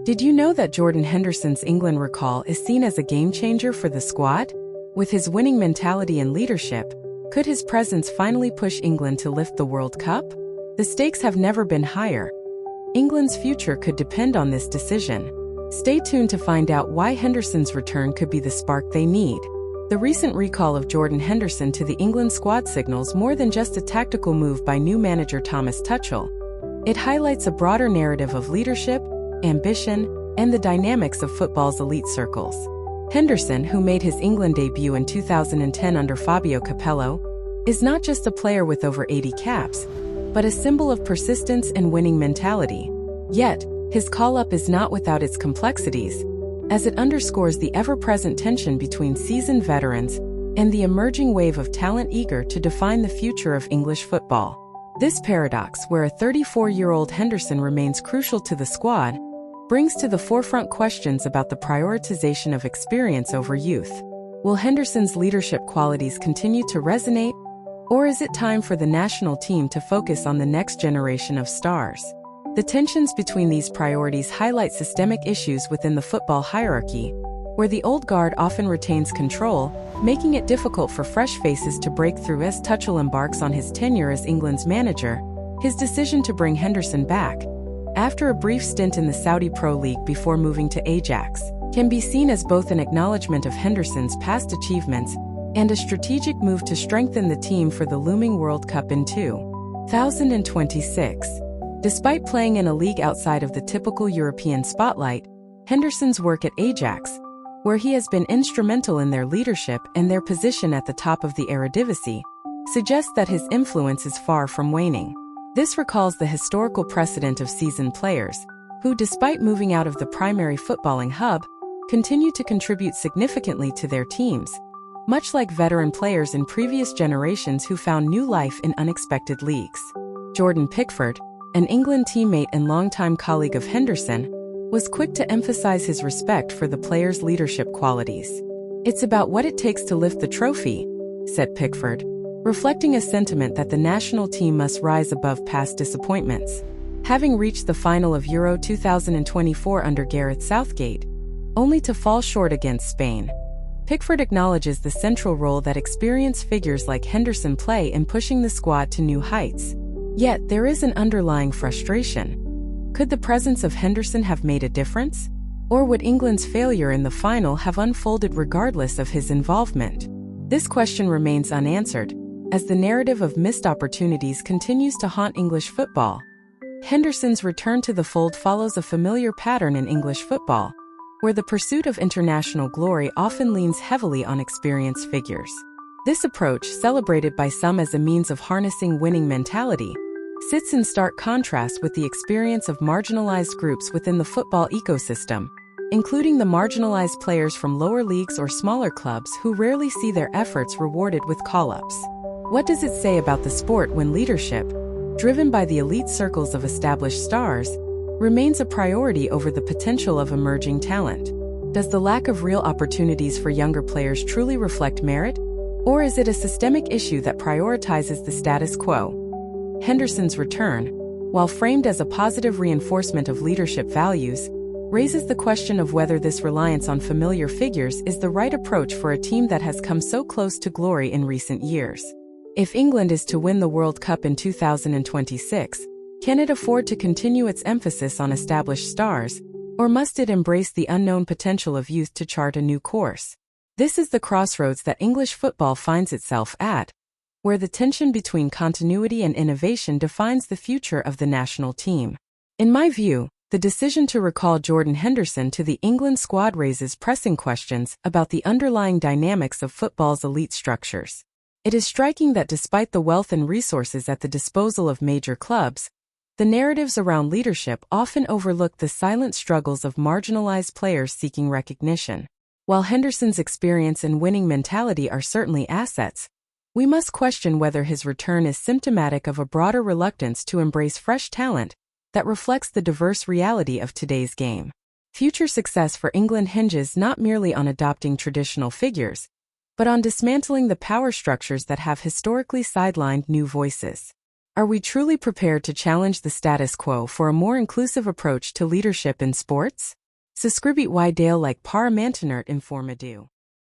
Did you know that Jordan Henderson's England recall is seen as a game-changer for the squad? With his winning mentality and leadership, could his presence finally push England to lift the World Cup? The stakes have never been higher. England's future could depend on this decision. Stay tuned to find out why Henderson's return could be the spark they need. The recent recall of Jordan Henderson to the England squad signals more than just a tactical move by new manager Thomas Tuchel. It highlights a broader narrative of leadership, ambition, and the dynamics of football's elite circles. Henderson, who made his England debut in 2010 under Fabio Capello, is not just a player with over 80 caps, but a symbol of persistence and winning mentality. Yet, his call-up is not without its complexities, as it underscores the ever-present tension between seasoned veterans and the emerging wave of talent eager to define the future of English football. This paradox, where a 34-year-old Henderson remains crucial to the squad, brings to the forefront questions about the prioritization of experience over youth. Will Henderson's leadership qualities continue to resonate, or is it time for the national team to focus on the next generation of stars? The tensions between these priorities highlight systemic issues within the football hierarchy, where the old guard often retains control, making it difficult for fresh faces to break through. As Tuchel embarks on his tenure as England's manager, his decision to bring Henderson back, after a brief stint in the Saudi Pro League before moving to Ajax, can be seen as both an acknowledgement of Henderson's past achievements and a strategic move to strengthen the team for the looming World Cup in 2026. Despite playing in a league outside of the typical European spotlight, Henderson's work at Ajax, where he has been instrumental in their leadership and their position at the top of the Eredivisie, suggests that his influence is far from waning. This recalls the historical precedent of seasoned players, who, despite moving out of the primary footballing hub, continue to contribute significantly to their teams, much like veteran players in previous generations who found new life in unexpected leagues. Jordan Pickford, an England teammate and longtime colleague of Henderson, was quick to emphasize his respect for the player's leadership qualities. "It's about what it takes to lift the trophy," said Pickford, reflecting a sentiment that the national team must rise above past disappointments. Having reached the final of Euro 2024 under Gareth Southgate, only to fall short against Spain, Pickford acknowledges the central role that experienced figures like Henderson play in pushing the squad to new heights. Yet, there is an underlying frustration. Could the presence of Henderson have made a difference? Or would England's failure in the final have unfolded regardless of his involvement? This question remains unanswered, as the narrative of missed opportunities continues to haunt English football. Henderson's return to the fold follows a familiar pattern in English football, where the pursuit of international glory often leans heavily on experienced figures. This approach, celebrated by some as a means of harnessing winning mentality, sits in stark contrast with the experience of marginalized groups within the football ecosystem, including the marginalized players from lower leagues or smaller clubs who rarely see their efforts rewarded with call-ups. What does it say about the sport when leadership, driven by the elite circles of established stars, remains a priority over the potential of emerging talent? Does the lack of real opportunities for younger players truly reflect merit? Or is it a systemic issue that prioritizes the status quo? Henderson's return, while framed as a positive reinforcement of leadership values, raises the question of whether this reliance on familiar figures is the right approach for a team that has come so close to glory in recent years. If England is to win the World Cup in 2026, can it afford to continue its emphasis on established stars, or must it embrace the unknown potential of youth to chart a new course? This is the crossroads that English football finds itself at, where the tension between continuity and innovation defines the future of the national team. In my view, the decision to recall Jordan Henderson to the England squad raises pressing questions about the underlying dynamics of football's elite structures. It is striking that despite the wealth and resources at the disposal of major clubs, the narratives around leadership often overlook the silent struggles of marginalized players seeking recognition. While Henderson's experience and winning mentality are certainly assets, we must question whether his return is symptomatic of a broader reluctance to embrace fresh talent that reflects the diverse reality of today's game. Future success for England hinges not merely on adopting traditional figures, but on dismantling the power structures that have historically sidelined new voices. Are we truly prepared to challenge the status quo for a more inclusive approach to leadership in sports? Subscribit y dale like par mantenert informa du.